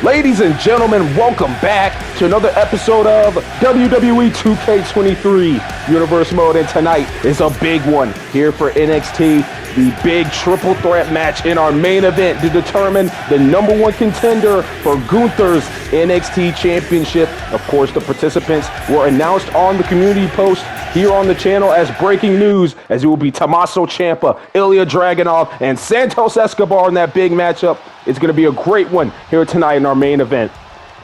Ladies and gentlemen, welcome back to another episode of WWE 2K23 Universe Mode, and tonight is a big one here for NXT, the big triple threat match in our main event to determine the #1 contender for Gunther's NXT Championship. Of course, the participants were announced on the community post here on the channel as breaking news, as it will be Tommaso Ciampa, Ilja Dragunov, and Santos Escobar in that big matchup. It's going to be a great one here tonight in our main event.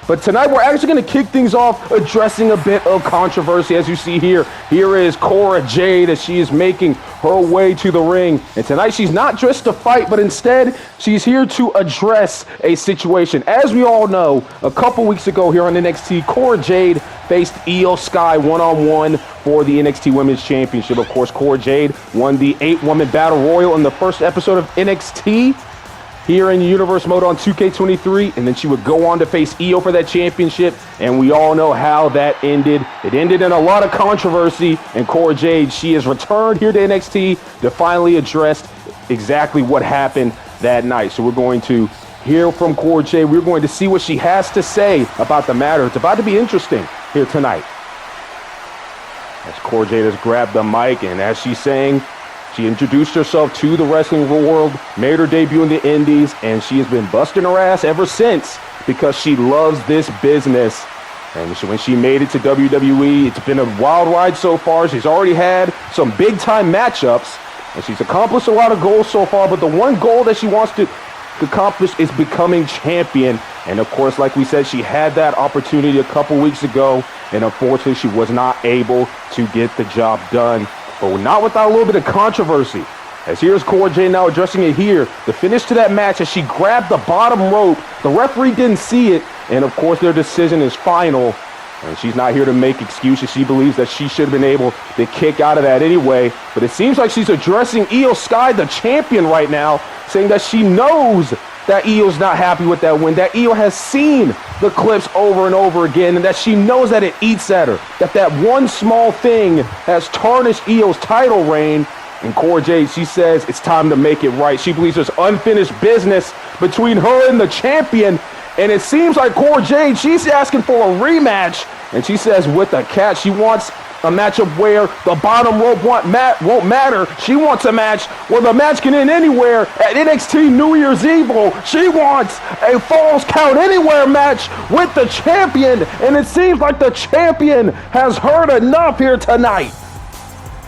But tonight we're actually going to kick things off addressing a bit of controversy. As you see here, here is Cora Jade as she is making her way to the ring. And tonight she's not dressed to fight, but instead she's here to address a situation. As we all know, a couple weeks ago here on NXT, Cora Jade faced Iyo Sky one-on-one for the NXT Women's Championship. Of course, Cora Jade won the 8-woman Battle Royal in the first episode of NXT here in Universe Mode on 2K23, and then she would go on to face Iyo for that championship, and we all know how that ended. It ended in a lot of controversy, and Cora Jade, she has returned here to NXT to finally address exactly what happened that night. So we're going to hear from Cora Jade. We're going to see what she has to say about the matter. It's about to be interesting here tonight. As Cora Jade has grabbed the mic, and as she's saying, she introduced herself to the wrestling world, made her debut in the Indies, and she has been busting her ass ever since because she loves this business. And when she made it to WWE, it's been a wild ride so far. She's already had some big-time matchups, and she's accomplished a lot of goals so far, but the one goal that she wants to accomplish is becoming champion. And of course, like we said, she had that opportunity a couple weeks ago, and unfortunately, she was not able to get the job done. But not without a little bit of controversy. As here's Cora Jade now addressing it here. The finish to that match as she grabbed the bottom rope. The referee didn't see it. And of course their decision is final. And she's not here to make excuses. She believes that she should have been able to kick out of that anyway. But it seems like she's addressing Iyo Sky, the champion right now, saying that she knows that Iyo's not happy with that win, that Iyo has seen the clips over and over again, and that she knows that it eats at her, that that one small thing has tarnished Iyo's title reign. And Cora Jade, she says it's time to make it right. She believes there's unfinished business between her and the champion, and it seems like Cora Jade, she's asking for a rematch, and she says with a catch, she wants a matchup where the bottom rope won't matter. She wants a match where the match can end anywhere at NXT New Year's Evil. She wants a Falls Count Anywhere match with the champion, and it seems like the champion has heard enough here tonight.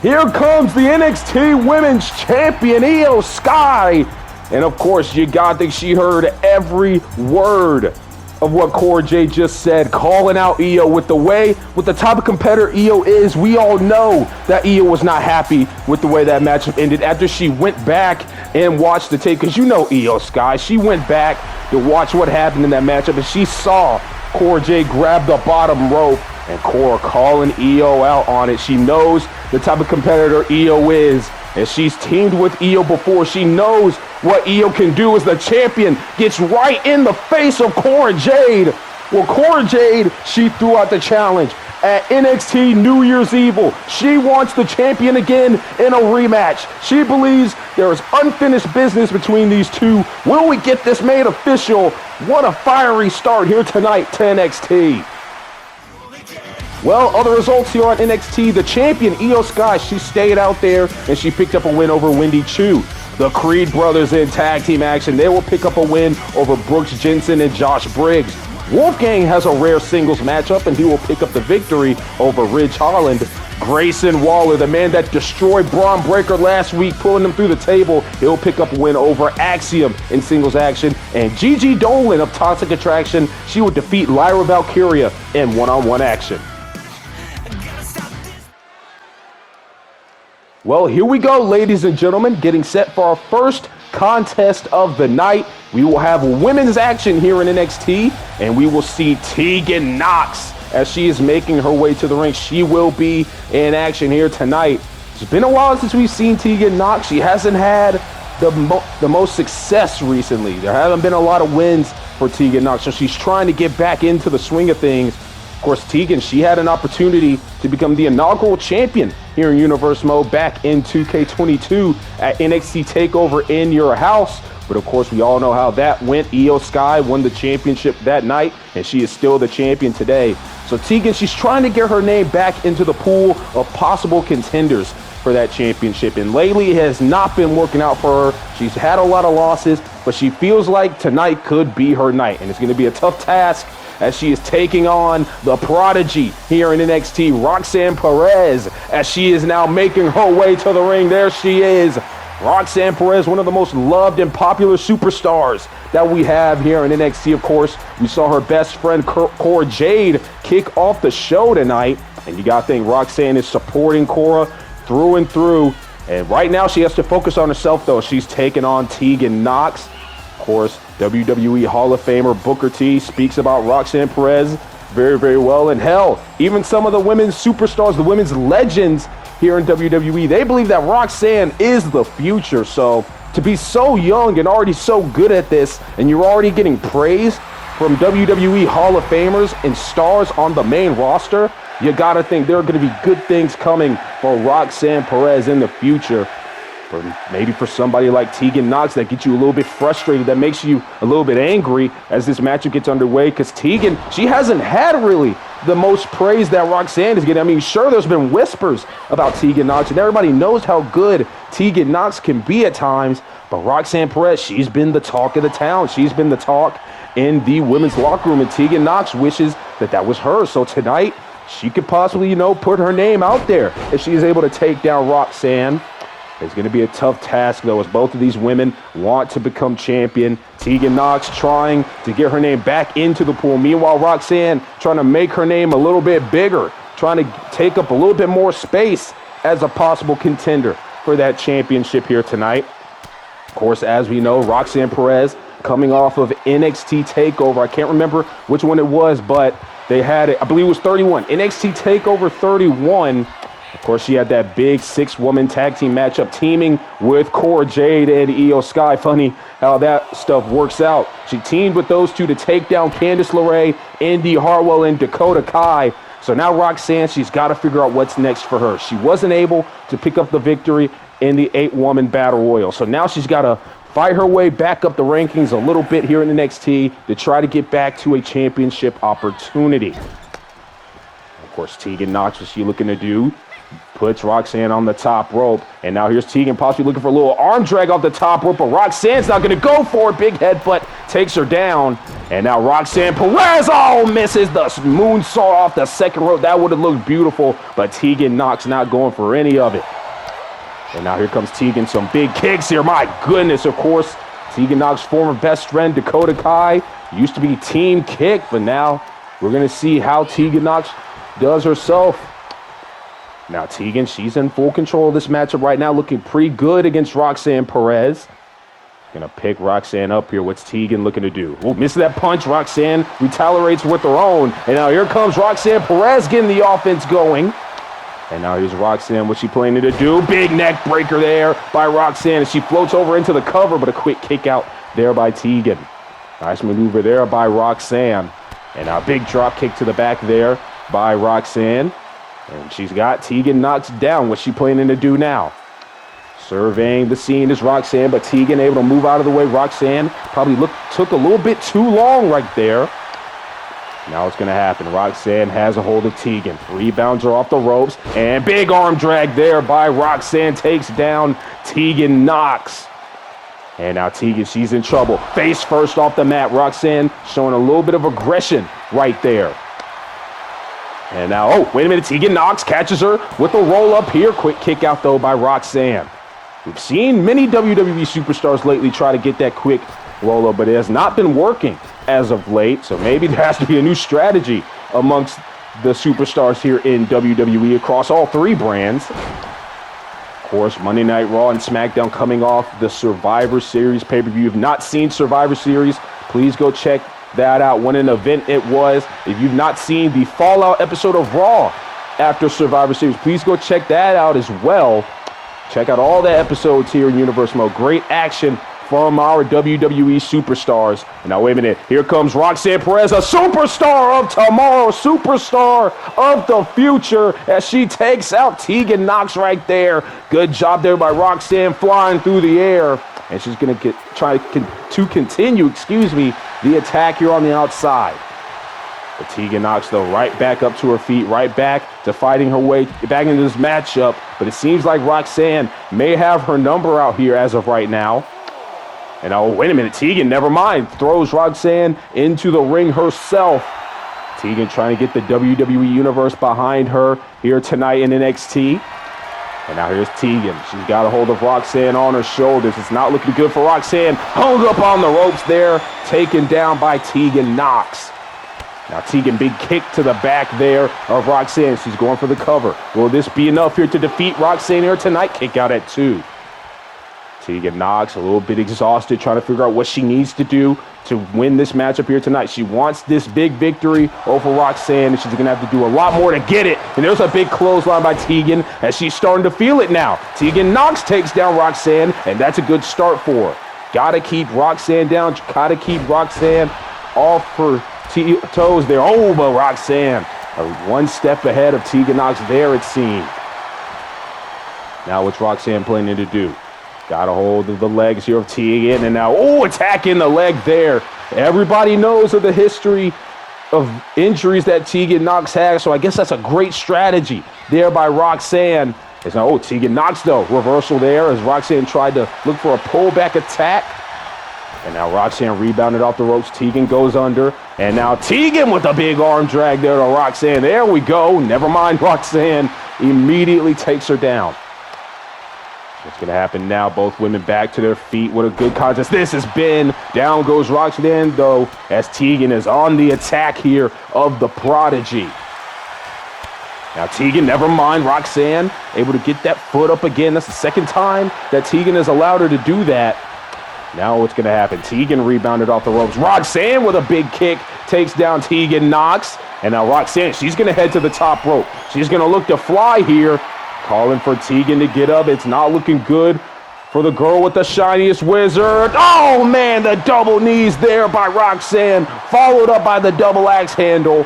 Here comes the NXT Women's Champion, Iyo Sky. And of course, you gotta think she heard every word of what Cora Jade just said, calling out Iyo with the type of competitor Iyo is. We all know that Iyo was not happy with the way that matchup ended after she went back and watched the tape, because you know Iyo Sky, she went back to watch what happened in that matchup, and she saw Cora Jade grab the bottom rope, and Cora calling Iyo out on it. She knows the type of competitor Iyo is, and she's teamed with Iyo before. She knows what Iyo can do as the champion gets right in the face of Cora Jade. Well, Cora Jade, she threw out the challenge at NXT New Year's Evil. She wants the champion again in a rematch. She believes there is unfinished business between these two. Will we get this made official? What a fiery start here tonight to NXT. Well, other results here on NXT. The champion, Iyo Sky, she stayed out there and she picked up a win over Wendy Chu. The Creed brothers in tag team action, they will pick up a win over Brooks Jensen and Josh Briggs. Wolfgang has a rare singles matchup, and he will pick up the victory over Ridge Holland. Grayson Waller, the man that destroyed Braun Breaker last week, pulling him through the table, he'll pick up a win over Axiom in singles action. And Gigi Dolan of Toxic Attraction, she will defeat Lyra Valkyria in one-on-one action. Well, here we go, ladies and gentlemen, getting set for our first contest of the night. We will have women's action here in NXT, and we will see Tegan Nox as she is making her way to the ring. She will be in action here tonight. It's been a while since we've seen Tegan Nox. She hasn't had the most success recently. There haven't been a lot of wins for Tegan Nox, so she's trying to get back into the swing of things. Of course, Tegan, she had an opportunity to become the inaugural champion here in Universe Mode back in 2K22 at NXT TakeOver in Your House. But of course, we all know how that went. Iyo Sky won the championship that night, and she is still the champion today. So Tegan, she's trying to get her name back into the pool of possible contenders for that championship. And lately, it has not been working out for her. She's had a lot of losses, but she feels like tonight could be her night. And it's going to be a tough task as she is taking on the prodigy here in NXT, Roxanne Perez, as she is now making her way to the ring. There she is. Roxanne Perez, one of the most loved and popular superstars that we have here in NXT. Of course, we saw her best friend Cora Jade kick off the show tonight. And you got to think Roxanne is supporting Cora through and through. And right now she has to focus on herself, though. She's taking on Tegan Nox. Of course, WWE Hall of Famer Booker T speaks about Roxanne Perez very, very well. And hell, even some of the women's superstars, the women's legends here in WWE, they believe that Roxanne is the future. So to be so young and already so good at this, and you're already getting praise from WWE Hall of Famers and stars on the main roster, you gotta think there are gonna be good things coming for Roxanne Perez in the future. Maybe for somebody like Tegan Nox that gets you a little bit frustrated, that makes you a little bit angry as this matchup gets underway, because Tegan, she hasn't had really the most praise that Roxanne is getting. I mean, sure, there's been whispers about Tegan Nox, and everybody knows how good Tegan Nox can be at times, but Roxanne Perez, she's been the talk of the town. She's been the talk in the women's locker room, and Tegan Nox wishes that that was her. So tonight, she could possibly, put her name out there if she is able to take down Roxanne. It's going to be a tough task, though, as both of these women want to become champion. Tegan Nox trying to get her name back into the pool. Meanwhile, Roxanne trying to make her name a little bit bigger, trying to take up a little bit more space as a possible contender for that championship here tonight. Of course, as we know, Roxanne Perez coming off of NXT TakeOver. I can't remember which one it was, but they had it. I believe it was 31. NXT TakeOver 31. Of course, she had that big 6-woman tag team matchup teaming with Cora Jade and Iyo Sky. Funny how that stuff works out. She teamed with those two to take down Candice LeRae, Indy Hartwell, and Dakota Kai. So now Roxanne, she's got to figure out what's next for her. She wasn't able to pick up the victory in the 8-woman Battle Royal. So now she's got to fight her way back up the rankings a little bit here in NXT to try to get back to a championship opportunity. Of course, Tegan Nox, what's she looking to do? Puts Roxanne on the top rope. And now here's Tegan possibly looking for a little arm drag off the top rope, but Roxanne's not going to go for it. Big headbutt takes her down. And now Roxanne Perez, misses the moonsault off the second rope. That would have looked beautiful, but Tegan Nox not going for any of it. And now here comes Tegan, some big kicks here. My goodness, of course, Tegan Nox's former best friend, Dakota Kai, used to be Team Kick, but now we're going to see how Tegan Nox does herself. Now Tegan, she's in full control of this matchup right now, looking pretty good against Roxanne Perez. Gonna pick Roxanne up here. What's Tegan looking to do? Oh, misses that punch. Roxanne retaliates with her own. And now here comes Roxanne Perez getting the offense going. And now here's Roxanne. What's she planning to do? Big neck breaker there by Roxanne. And she floats over into the cover, but a quick kick out there by Tegan. Nice maneuver there by Roxanne. And now a big drop kick to the back there by Roxanne. And she's got Tegan Nox down. What's she planning to do now? Surveying the scene is Roxanne, but Tegan able to move out of the way. Roxanne probably took a little bit too long right there. Now it's going to happen. Roxanne has a hold of Tegan. Rebounds her off the ropes. And big arm drag there by Roxanne takes down Tegan Nox. And now Tegan, she's in trouble. Face first off the mat. Roxanne showing a little bit of aggression right there. And now, oh, wait a minute. Tegan Nox catches her with a roll up here. Quick kick out, though, by Roxanne. We've seen many WWE superstars lately try to get that quick roll up, but it has not been working as of late. So maybe there has to be a new strategy amongst the superstars here in WWE across all three brands. Of course, Monday Night Raw and SmackDown coming off the Survivor Series pay-per-view. If you've not seen Survivor Series, please go check that out. What an event it was. If you've not seen the Fallout episode of Raw after Survivor Series, please go check that out as well. Check out all the episodes here in Universe Mode. Great action from our WWE superstars. And now, wait a minute. Here comes Roxanne Perez, a superstar of tomorrow, superstar of the future, as she takes out Tegan Nox right there. Good job there by Roxanne, flying through the air. And she's going to try to continue the attack here on the outside. But Tegan Nox, though, right back up to her feet, right back to fighting her way back into this matchup. But it seems like Roxanne may have her number out here as of right now. And oh, wait a minute, Tegan, never mind, throws Roxanne into the ring herself. Tegan trying to get the WWE Universe behind her here tonight in NXT. And now here's Tegan. She's got a hold of Roxanne on her shoulders. It's not looking good for Roxanne. Hung up on the ropes there, taken down by Tegan Nox. Now Tegan, big kick to the back there of Roxanne. She's going for the cover. Will this be enough here to defeat Roxanne here tonight? Kick out at 2. Tegan Nox a little bit exhausted, trying to figure out what she needs to do to win this matchup here tonight. She wants this big victory over Roxanne, and she's going to have to do a lot more to get it. And there's a big clothesline by Tegan as she's starting to feel it now. Tegan Nox takes down Roxanne, and that's a good start for her. Got to keep Roxanne down. Got to keep Roxanne off her toes there. Oh, but Roxanne one step ahead of Tegan Nox there, it seemed. Now what's Roxanne planning to do? Got a hold of the legs here of Tegan, and now, oh, attacking the leg there. Everybody knows of the history of injuries that Tegan Nox has, so I guess that's a great strategy there by Roxanne. It's now, oh, Tegan Nox, though, reversal there as Roxanne tried to look for a pullback attack. And now Roxanne rebounded off the ropes. Tegan goes under, and now Tegan with a big arm drag there to Roxanne. There we go. Never mind, Roxanne immediately takes her down. What's going to happen now? Both women back to their feet. What a good contest this has been. Down goes Roxanne, though, as Tegan is on the attack here of the Prodigy. Now Tegan, never mind, Roxanne able to get that foot up again. That's the second time that Tegan has allowed her to do that. Now what's going to happen? Tegan rebounded off the ropes. Roxanne with a big kick takes down Tegan Nox. And now Roxanne, she's going to head to the top rope. She's going to look to fly here. Calling for Tegan to get up. It's not looking good for the girl with the shiniest wizard. Oh, man, the double knees there by Roxanne, followed up by the double axe handle.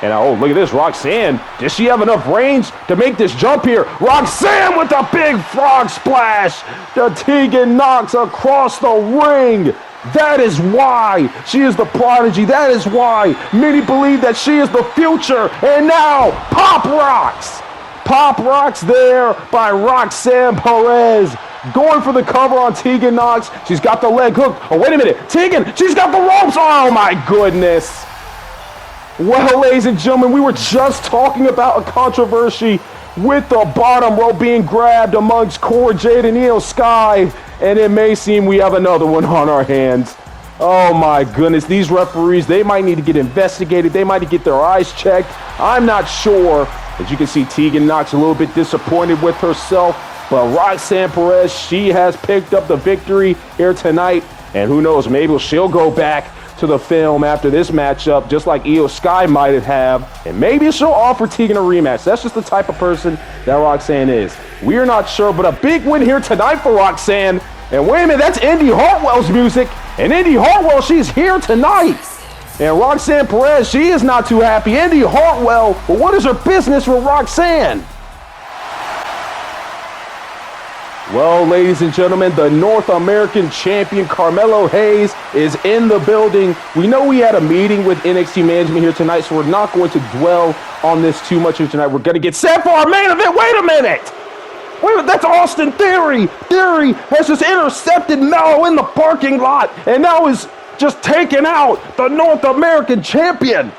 And oh, look at this, Roxanne. Does she have enough range to make this jump here? Roxanne with a big frog splash to Tegan Nox across the ring. That is why she is the Prodigy. That is why many believe that she is the future. And now, Pop Rocks. Pop Rocks there by Roxanne Perez. Going for the cover on Tegan Nox. She's got the leg hook. Oh, wait a minute. Tegan, she's got the ropes. Oh, my goodness. Well, ladies and gentlemen, we were just talking about a controversy with the bottom rope being grabbed amongst Cora Jade and Iyo Sky. And it may seem we have another one on our hands. Oh, my goodness. These referees, they might need to get investigated. They might need to get their eyes checked. I'm not sure. As you can see, Tegan Nox a little bit disappointed with herself. But Roxanne Perez, she has picked up the victory here tonight. And who knows, maybe she'll go back to the film after this matchup, just like Iyo Sky might have. And maybe she'll offer Tegan a rematch. That's just the type of person that Roxanne is. We're not sure, but a big win here tonight for Roxanne. And wait a minute, that's Indy Hartwell's music. And Indy Hartwell, she's here tonight. And Roxanne Perez, she is not too happy. Indy Hartwell, but what is her business with Roxanne? Well, ladies and gentlemen, the North American champion Carmelo Hayes is in the building. We know we had a meeting with NXT management here tonight, so we're not going to dwell on this too much here tonight. We're going to get set for our main event. Wait a minute. Wait a minute, that's Austin Theory. Theory has just intercepted Melo in the parking lot and now is just taking out the North American champion.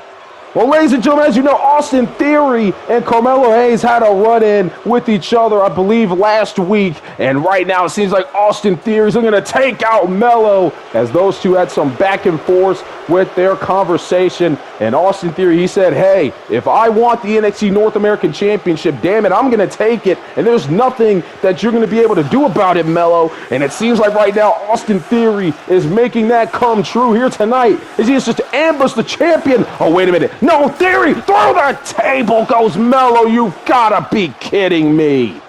Well, ladies and gentlemen, as you know, Austin Theory and Carmelo Hayes had a run-in with each other, I believe, last week. And right now, it seems like Austin Theory is going to take out Melo as those two had some back and forth with their conversation. And Austin Theory, he said, hey, if I want the NXT North American Championship, damn it, I'm going to take it. And there's nothing that you're going to be able to do about it, Melo. And it seems like right now, Austin Theory is making that come true here tonight as he has just ambushed the champion. Oh, wait a minute. No, Theory, through the table goes Melo. You've got to be kidding me.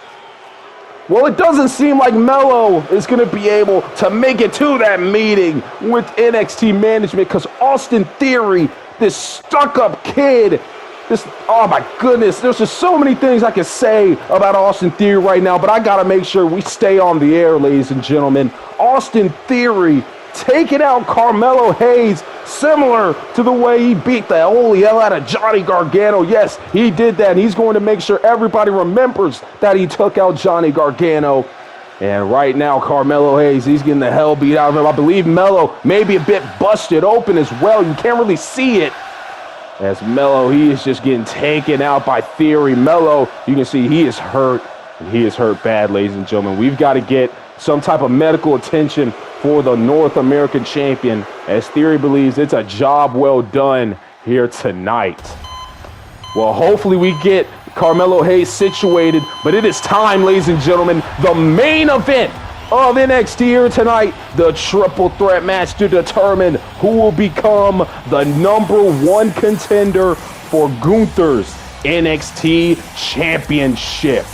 Well, it doesn't seem like Melo is going to be able to make it to that meeting with NXT management because Austin Theory, this stuck-up kid, oh my goodness, there's just so many things I can say about Austin Theory right now, but I got to make sure we stay on the air, ladies and gentlemen. Austin Theory taking out Carmelo Hayes, similar to the way he beat the holy hell out of Johnny Gargano. Yes, he did that, and he's going to make sure everybody remembers that he took out Johnny Gargano. And right now, Carmelo Hayes, he's getting the hell beat out of him. I believe Melo may be a bit busted open as well. You can't really see it. As Melo, he is just getting taken out by Theory. Melo, you can see he is hurt, and he is hurt bad, ladies and gentlemen. We've got to get some type of medical attention for the North American champion, as Theory believes it's a job well done here tonight. Well, hopefully we get Carmelo Hayes situated, but it is time, ladies and gentlemen, the main event of NXT here tonight, the triple threat match to determine who will become the #1 contender for Gunther's NXT Championship.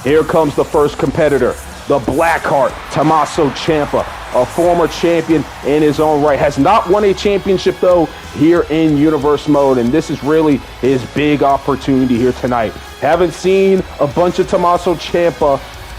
Here comes the first competitor, the Blackheart, Tommaso Ciampa, a former champion in his own right. Has not won a championship, though, here in Universe Mode, and this is really his big opportunity here tonight. Haven't seen a bunch of Tommaso Ciampa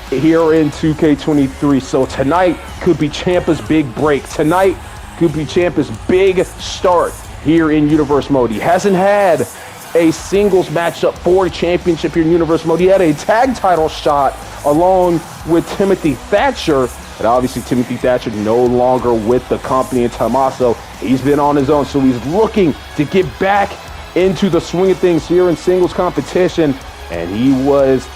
here in 2K23, so tonight could be Ciampa's big break. Tonight could be Ciampa's big start here in Universe Mode. He hasn't had a singles matchup for a championship here in Universe Mode. He had a tag title shot along with Timothy Thatcher, but obviously Timothy Thatcher no longer with the company, and Tommaso, he's been on his own, so he's looking to get back into the swing of things here in singles competition, and he was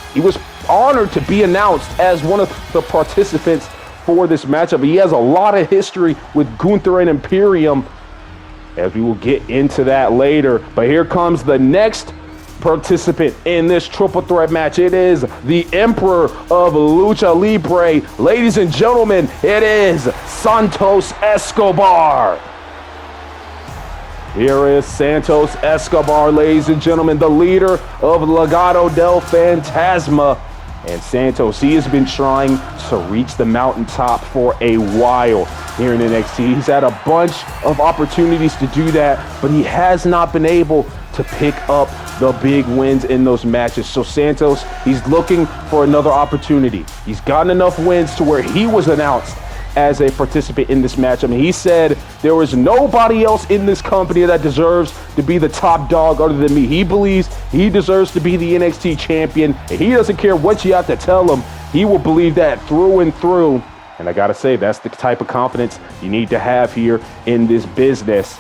honored to be announced as one of the participants for this matchup. He has a lot of history with Gunther and Imperium, as we will get into that later. But here comes the next participant in this triple threat match. It is the Emperor of Lucha Libre. Ladies and gentlemen, it is Santos Escobar. Here is Santos Escobar, ladies and gentlemen, the leader of Legado del Fantasma. And Santos, he has been trying to reach the mountaintop for a while here in NXT. He's had a bunch of opportunities to do that, but he has not been able to pick up the big wins in those matches. So Santos, he's looking for another opportunity. He's gotten enough wins to where he was announced as a participant in this match. I mean, he said there was nobody else in this company that deserves to be the top dog other than me. He believes he deserves to be the NXT champion, and he doesn't care what you have to tell him. He will believe that through and through. And I gotta say, that's the type of confidence you need to have here in this business.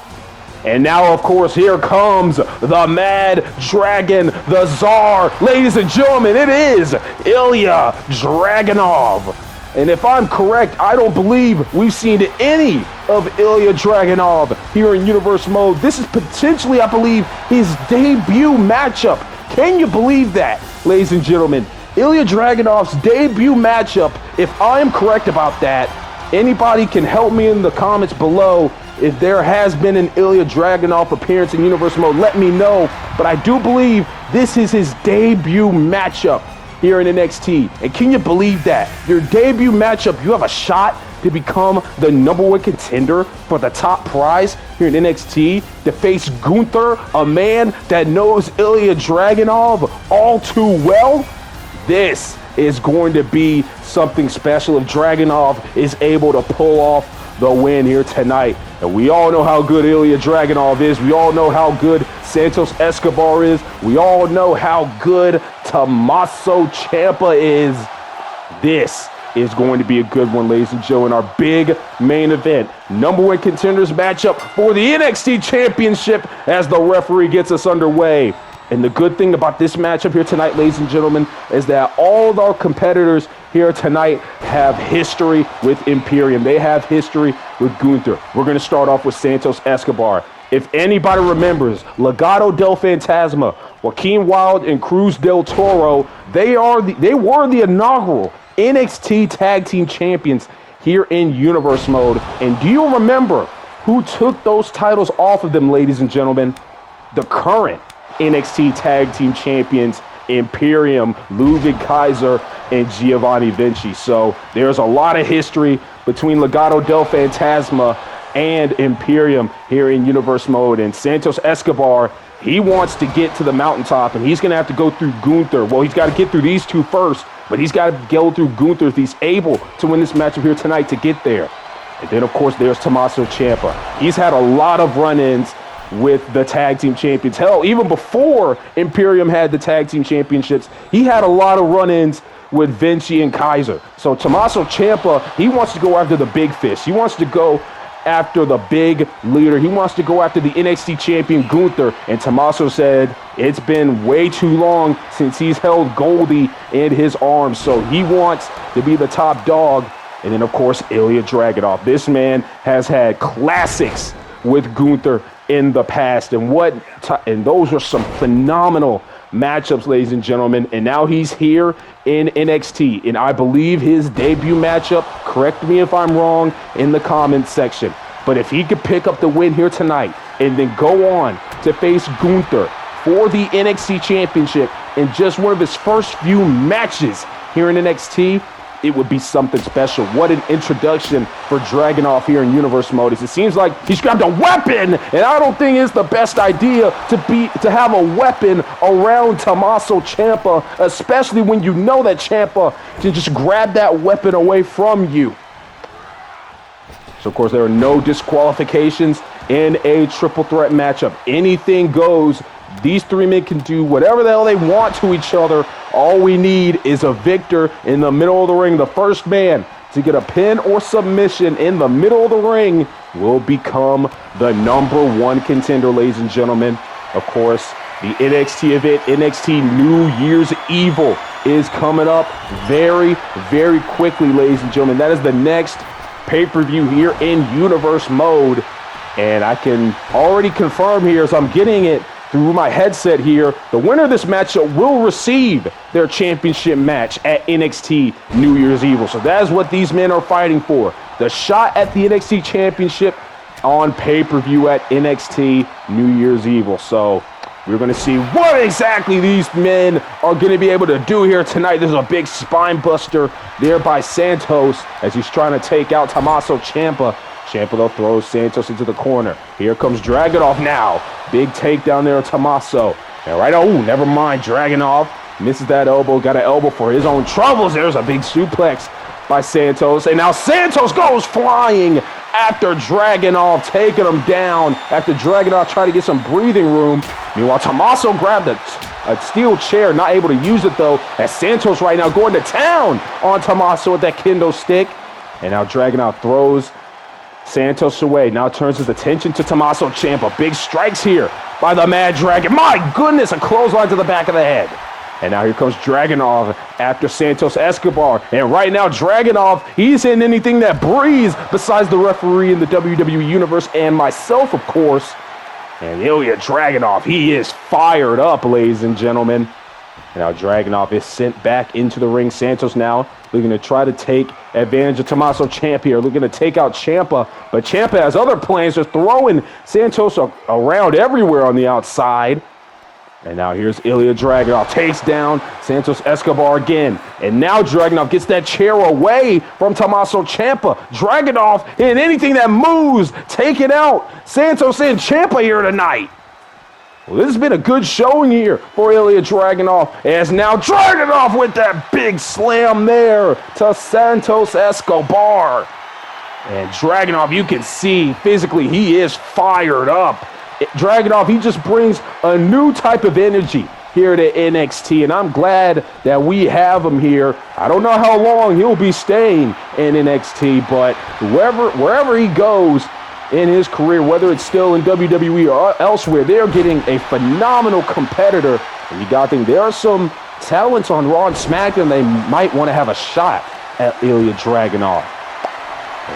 And now, of course, here comes the Mad Dragon, the Tsar. Ladies and gentlemen, it is Ilja Dragunov. And if I'm correct, I don't believe we've seen any of Ilja Dragunov here in Universe Mode. This is potentially, I believe, his debut matchup. Can you believe that, ladies and gentlemen? Ilja Dragunov's debut matchup, if I'm correct about that, anybody can help me in the comments below. If there has been an Ilja Dragunov appearance in Universe Mode, let me know. But I do believe this is his debut matchup here in NXT. And can you believe that? Your debut matchup, you have a shot to become the #1 contender for the top prize here in NXT, to face Gunther, a man that knows Ilja Dragunov all too well. This is going to be something special if Dragunov is able to pull off the win here tonight. And we all know how good Ilja Dragunov is. We all know how good Santos Escobar is. We all know how good Tommaso Ciampa is. This is going to be a good one, ladies and gentlemen. Our big main event, number one contenders matchup for the NXT Championship as the referee gets us underway. And the good thing about this matchup here tonight, ladies and gentlemen, is that all of our competitors here tonight have history with Imperium. They have history with Gunther. We're going to start off with Santos Escobar. If anybody remembers, Legado del Fantasma, Joaquin Wilde, and Cruz del Toro, they were the inaugural NXT Tag Team Champions here in Universe Mode. And do you remember who took those titles off of them, ladies and gentlemen? The current NXT Tag Team Champions, Imperium, Ludwig Kaiser, and Giovanni Vinci. So there's a lot of history between Legado del Fantasma and Imperium here in Universe Mode. And Santos Escobar, he wants to get to the mountaintop, and he's going to have to go through Gunther. Well, he's got to get through these two first, but he's got to go through Gunther if he's able to win this matchup here tonight to get there. And then, of course, there's Tommaso Ciampa. He's had a lot of run-ins with the tag team champions. Hell, even before Imperium had the tag team championships, he had a lot of run-ins with Vinci and Kaiser. So Tommaso Ciampa, he wants to go after the big fish. He wants to go after the big leader. He wants to go after the NXT champion Gunther. And Tommaso said it's been way too long since he's held Goldie in his arms. So he wants to be the top dog. And then, of course, Ilja Dragunov. This man has had classics with Gunther in the past, and those were some phenomenal matchups, ladies and gentlemen. And now he's here in NXT, and I believe his debut matchup, correct me if I'm wrong in the comments section, but if he could pick up the win here tonight and then go on to face Gunther for the NXT Championship in just one of his first few matches here in NXT, it would be something special. What an introduction for Dragunov here in Universe Mode. It seems like he's grabbed a weapon, and I don't think it's the best idea to have a weapon around Tommaso Ciampa, especially when you know that Ciampa can just grab that weapon away from you. So, of course, there are no disqualifications in a triple threat matchup. Anything goes. These three men can do whatever the hell they want to each other. All we need is a victor in the middle of the ring. The first man to get a pin or submission in the middle of the ring will become the number one contender, ladies and gentlemen. Of course, the NXT event, NXT New Year's Evil, is coming up very, very quickly, ladies and gentlemen. That is the next pay-per-view here in Universe Mode. And I can already confirm here as I'm getting it through my headset here, the winner of this matchup will receive their championship match at NXT New Year's Evil. So that is what these men are fighting for. The shot at the NXT Championship on pay-per-view at NXT New Year's Evil. So we're going to see what exactly these men are going to be able to do here tonight. There's a big spine buster there by Santos as he's trying to take out Tommaso Ciampa. Ciampa, though, throws Santos into the corner. Here comes Dragunov now. Big takedown there of Tommaso. And right, oh, never mind. Dragunov misses that elbow. Got an elbow for his own troubles. There's a big suplex by Santos. And now Santos goes flying after Dragunov, taking him down after Dragunov tried to get some breathing room. Meanwhile, Tommaso grabbed a steel chair, not able to use it, though, as Santos right now going to town on Tommaso with that kendo stick. And now Dragunov throws Santos away. Now turns his attention to Tommaso Ciampa. Big strikes here by the Mad Dragon. My goodness, a clothesline to the back of the head. And now here comes Dragunov after Santos Escobar. And right now, Dragunov, he's in anything that breathes besides the referee in the WWE Universe and myself, of course. And Ilja Dragunov, he is fired up, ladies and gentlemen. And now Dragunov is sent back into the ring. Santos now looking to try to take advantage of Tommaso Ciampa here, looking to take out Ciampa. But Ciampa has other plans. They're throwing Santos around everywhere on the outside. And now here's Ilja Dragunov, takes down Santos Escobar again. And now Dragunov gets that chair away from Tommaso Ciampa. Dragunov, in anything that moves, take it out. Santos and Ciampa here tonight. Well, this has been a good showing here for Ilja Dragunov, as now Dragunov with that big slam there to Santos Escobar. And Dragunov, you can see physically he is fired up. Dragunov, he just brings a new type of energy here to NXT, and I'm glad that we have him here. I don't know how long he'll be staying in NXT, but wherever he goes in his career, whether it's still in WWE or elsewhere, they're getting a phenomenal competitor. And you got to think there are some talents on Raw and SmackDown they might want to have a shot at Ilja Dragunov.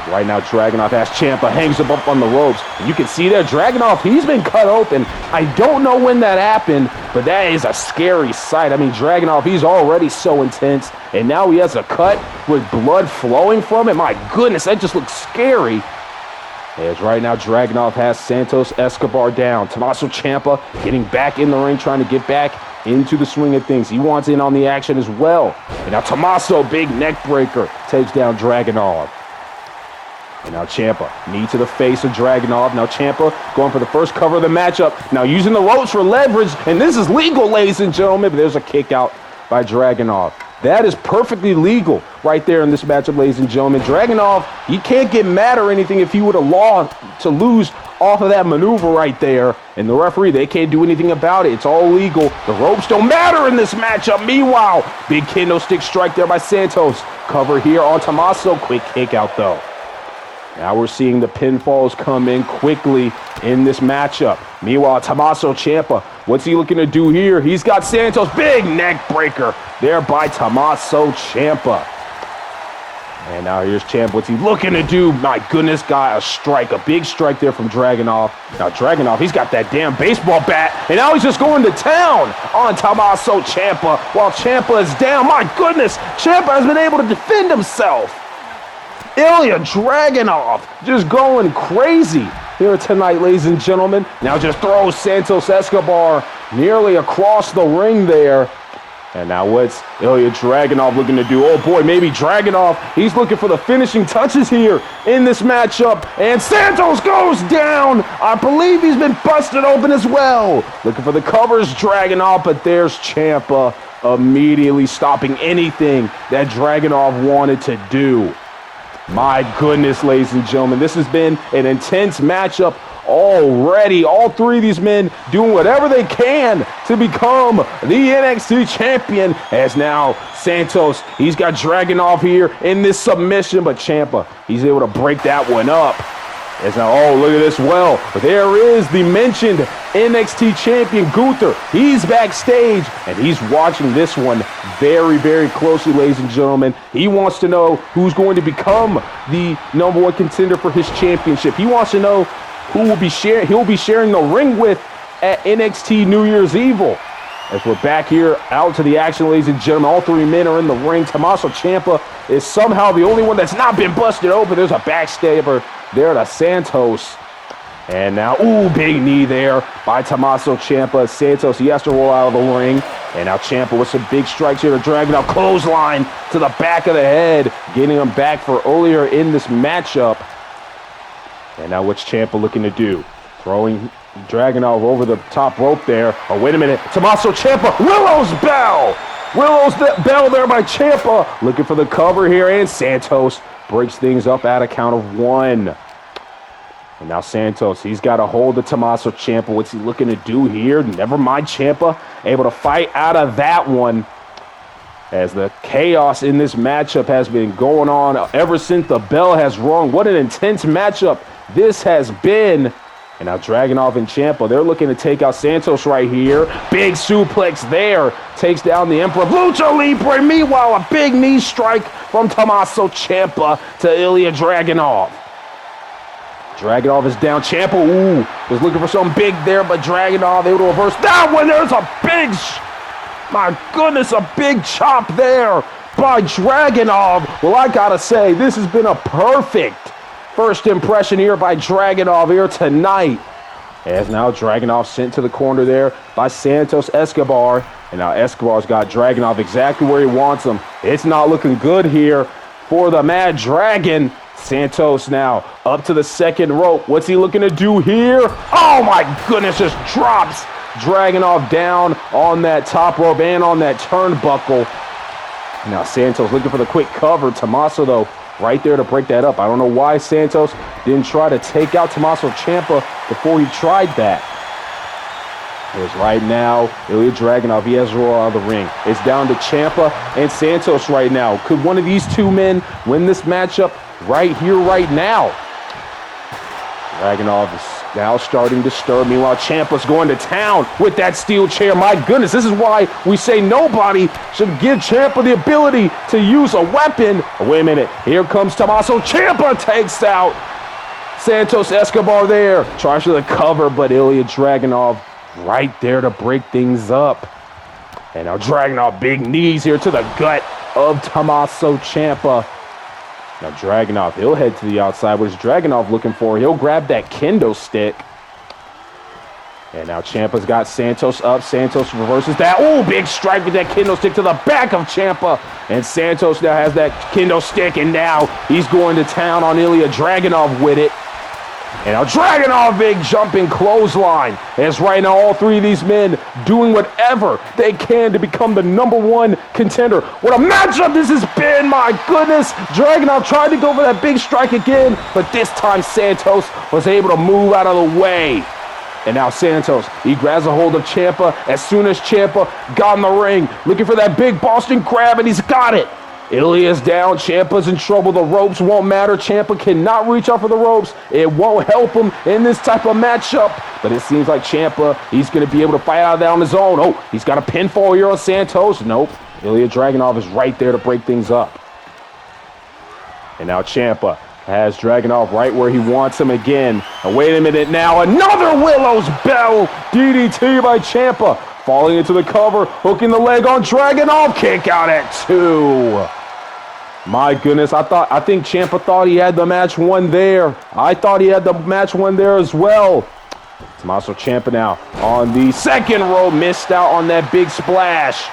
Right now, Dragunov has Ciampa, hangs him up on the ropes. And you can see there, Dragunov, he's been cut open. I don't know when that happened, but that is a scary sight. I mean, Dragunov, he's already so intense, and now he has a cut with blood flowing from it. My goodness, that just looks scary. As right now, Dragunov has Santos Escobar down. Tommaso Ciampa getting back in the ring, trying to get back into the swing of things. He wants in on the action as well. And now Tommaso, big neck breaker, takes down Dragunov. And now Ciampa, knee to the face of Dragunov. Now Ciampa going for the first cover of the matchup. Now using the ropes for leverage. And this is legal, ladies and gentlemen. But there's a kick out by Dragunov. That is perfectly legal right there in this matchup, ladies and gentlemen. Dragunov, he can't get mad or anything if he would have lose off of that maneuver right there. And the referee, they can't do anything about it. It's all legal. The ropes don't matter in this matchup. Meanwhile, big kendo stick strike there by Santos. Cover here on Tommaso. Quick kick out though. Now we're seeing the pinfalls come in quickly in this matchup. Meanwhile, Tommaso Ciampa, what's he looking to do here? He's got Santos, big neck breaker there by Tommaso Ciampa. And now here's Ciampa, what's he looking to do? My goodness, got a strike, a big strike there from Dragunov. Now Dragunov, he's got that damn baseball bat, and now he's just going to town on Tommaso Ciampa while Ciampa is down. My goodness, Ciampa has been able to defend himself. Ilja Dragunov just going crazy here tonight, ladies and gentlemen. Now just throws Santos Escobar nearly across the ring there. And now what's Ilja Dragunov looking to do? Oh boy, maybe Dragunov, he's looking for the finishing touches here in this matchup. And Santos goes down. I believe he's been busted open as well. Looking for the covers, Dragunov, but there's Ciampa immediately stopping anything that Dragunov wanted to do. My goodness, ladies and gentlemen, this has been an intense matchup already. All three of these men doing whatever they can to become the NXT champion. As now Santos, he's got Dragunov here in this submission, but Ciampa, he's able to break that one up. As now, oh, look at this. Well, there is the mentioned NXT champion, GUNTHER. He's backstage, and he's watching this one very, very closely, ladies and gentlemen. He wants to know who's going to become the #1 contender for his championship. He wants to know who will be he'll be sharing the ring with at NXT New Year's Evil. As we're back here out to the action, ladies and gentlemen, all three men are in the ring. Tommaso Ciampa is somehow the only one that's not been busted open. There's a backstabber there to Santos. And now, ooh, big knee there by Tommaso Ciampa. Santos, he has to roll out of the ring. And now Ciampa with some big strikes here to Dragunov. Clothesline to the back of the head, getting him back for earlier in this matchup. And now what's Ciampa looking to do? Throwing Dragunov over the top rope there. Oh, wait a minute. Tommaso Ciampa, Willow's Bell! Willow's Bell there by Ciampa. Looking for the cover here, and Santos breaks things up at a count of 1. And now Santos, he's got a hold of Tommaso Ciampa. What's he looking to do here? Never mind, Ciampa able to fight out of that one. As the chaos in this matchup has been going on ever since the bell has rung. What an intense matchup this has been. And now Dragunov and Ciampa, they're looking to take out Santos right here. Big suplex there. Takes down the Emperor. Lucha Libre. Meanwhile, a big knee strike from Tommaso Ciampa to Ilja Dragunov. Dragunov is down. Ciampa, ooh, was looking for something big there, but Dragunov able to reverse that one. There's a big, my goodness, a big chop there by Dragunov. Well, I gotta say, this has been a perfect first impression here by Dragunov here tonight. As now Dragunov sent to the corner there by Santos Escobar. And now Escobar's got Dragunov exactly where he wants him. It's not looking good here for the Mad Dragon. Santos now up to the second rope. What's he looking to do here? Oh my goodness, just drops Dragunov down on that top rope and on that turnbuckle. Now Santos looking for the quick cover. Tommaso, though, right there to break that up. I don't know why Santos didn't try to take out Tommaso Ciampa before he tried that. Here's right now, Ilja Dragunov, he has to roll out of the ring. It's down to Ciampa and Santos right now. Could one of these two men win this matchup right here, right now? Dragunov is now starting to stir. Meanwhile, Ciampa's going to town with that steel chair. My goodness, this is why we say nobody should give Ciampa the ability to use a weapon. Wait a minute. Here comes Tommaso Ciampa, takes out Santos Escobar there. Tries for the cover, but Ilja Dragunov right there to break things up. And now Dragunov, big knees here to the gut of Tommaso Ciampa. Now Dragunov, he'll head to the outside. What is Dragunov looking for? He'll grab that kendo stick. And now Ciampa's got Santos up. Santos reverses that. Oh, big strike with that kendo stick to the back of Ciampa. And Santos now has that kendo stick, and now he's going to town on Ilja Dragunov with it. And now Dragunov, big jumping clothesline. As right now all three of these men doing whatever they can to become the #1 contender. What a matchup this has been, my goodness. Dragunov tried to go for that big strike again, but this time Santos was able to move out of the way. And now Santos, he grabs a hold of Ciampa as soon as Ciampa got in the ring, looking for that big Boston Crab, and he's got it. Ilja's down, Ciampa's in trouble, the ropes won't matter. Ciampa cannot reach out for the ropes. It won't help him in this type of matchup. But it seems like Ciampa, he's going to be able to fight out of that on his own. Oh, he's got a pinfall here on Santos. Nope, Ilja Dragunov is right there to break things up. And now Ciampa has Dragunov right where he wants him again. And wait a minute now, another Willow's Bell DDT by Ciampa. Falling into the cover, hooking the leg on Dragunov, kick out at 2. My goodness, I think Ciampa thought he had the match won there. I thought he had the match won there as well. Tommaso Ciampa now on the second row, missed out on that big splash.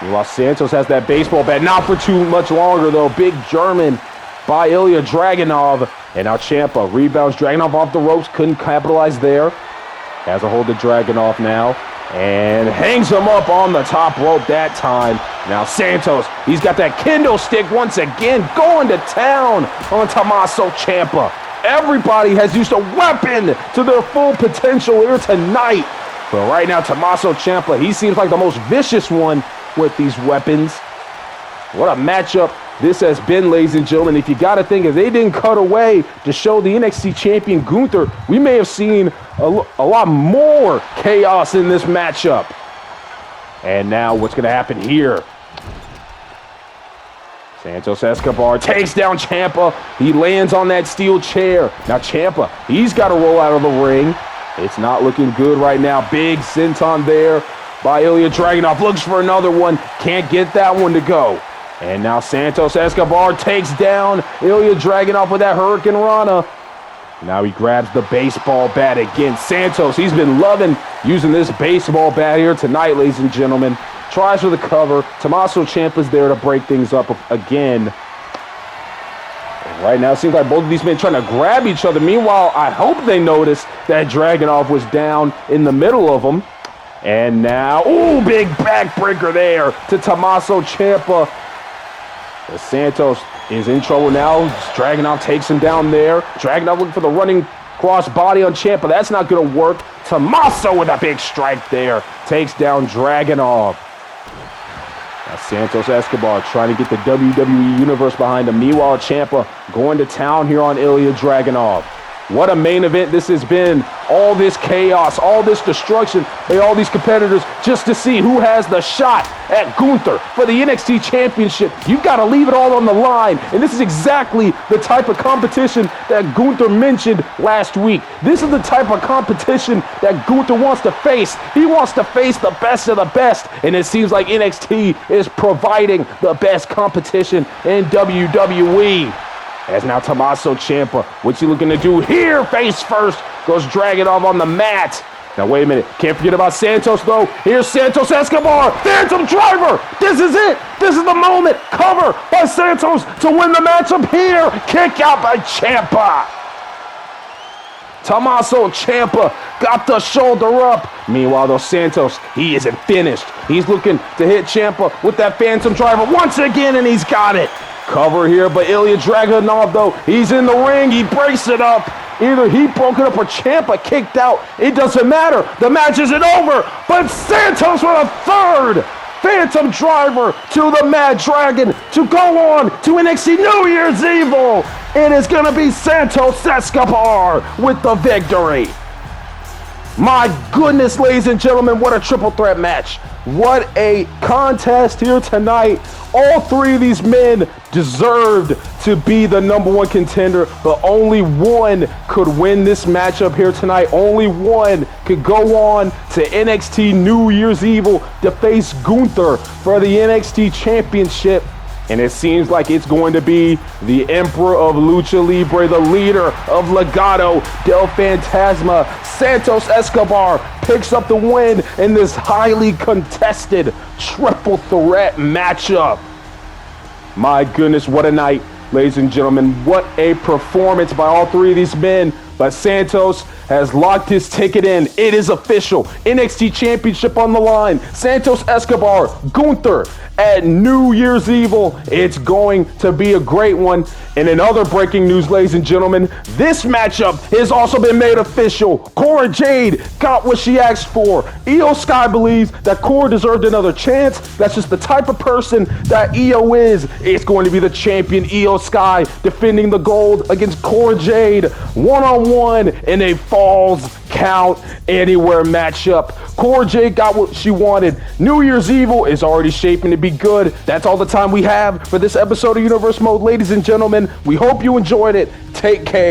Meanwhile, Santos has that baseball bat, not for too much longer though. Big German by Ilja Dragunov. And now Ciampa rebounds Dragunov off the ropes, couldn't capitalize there. Has a hold of Dragunov now. And hangs him up on the top rope that time. Now Santos, he's got that kendo stick once again, going to town on Tommaso Ciampa. Everybody has used a weapon to their full potential here tonight. But right now, Tommaso Ciampa, he seems like the most vicious one with these weapons. What a matchup this has been, ladies and gentlemen. If you got to think, if they didn't cut away to show the NXT champion Gunther, we may have seen a lot more chaos in this matchup. And now what's going to happen here? Santos Escobar takes down Ciampa. He lands on that steel chair. Now Ciampa, he's got to roll out of the ring. It's not looking good right now. Big senton there by Ilja Dragunov. Looks for another one. Can't get that one to go. And now Santos Escobar takes down Ilja Dragunov with that Hurricane Rana. Now he grabs the baseball bat again. Santos, he's been loving using this baseball bat here tonight, ladies and gentlemen. Tries for the cover. Tommaso Ciampa's there to break things up again. And right now, it seems like both of these men trying to grab each other. Meanwhile, I hope they noticed that Dragunov was down in the middle of them. And now, ooh, big backbreaker there to Tommaso Ciampa. Santos is in trouble now. Dragunov takes him down there. Dragunov looking for the running cross body on Ciampa. That's not going to work. Tommaso with a big strike there. Takes down Dragunov. Now Santos Escobar trying to get the WWE Universe behind him. Meanwhile, Ciampa going to town here on Ilja Dragunov. What a main event this has been. All this chaos, all this destruction by all these competitors just to see who has the shot at Gunther for the NXT Championship. You've got to leave it all on the line. And this is exactly the type of competition that Gunther mentioned last week. This is the type of competition that Gunther wants to face. He wants to face the best of the best. And it seems like NXT is providing the best competition in WWE. As now Tommaso Ciampa, what's he looking to do here? Face first, goes Dragunov on the mat. Now wait a minute, can't forget about Santos though. Here's Santos Escobar, Phantom Driver. This is it, this is the moment. Cover by Santos to win the matchup here. Kick out by Ciampa. Tommaso Ciampa got the shoulder up. Meanwhile, Dos Santos, he isn't finished. He's looking to hit Ciampa with that Phantom Driver once again, and he's got it. Cover here by Ilja Dragunov, though. He's in the ring. He breaks it up. Either he broke it up or Ciampa kicked out. It doesn't matter. The match isn't over. But Santos with a third Phantom Driver to the Mad Dragon to go on to NXT New Year's Evil. It is going to be Santos Escobar with the victory. My goodness, ladies and gentlemen, what a triple threat match. What a contest here tonight. All three of these men deserved to be the #1 contender, but only one could win this matchup here tonight. Only one could go on to NXT New Year's Evil to face Gunther for the NXT Championship. And it seems like it's going to be the Emperor of Lucha Libre, the leader of Legado del Fantasma. Santos Escobar picks up the win in this highly contested triple threat matchup. My goodness, what a night, ladies and gentlemen. What a performance by all three of these men. But Santos has locked his ticket in. It is official. NXT Championship on the line. Santos Escobar, Gunther at New Year's Evil. It's going to be a great one. And in other breaking news, ladies and gentlemen, this matchup has also been made official. Cora Jade got what she asked for. Iyo Sky believes that Cora deserved another chance. That's just the type of person that Iyo is. It's going to be the champion Iyo Sky defending the gold against Cora Jade one-on-one in a Falls Count Anywhere matchup. Cora Jade got what she wanted. New Year's Evil is already shaping to be good. That's all the time we have for this episode of Universe Mode, ladies and gentlemen. We hope you enjoyed it. Take care.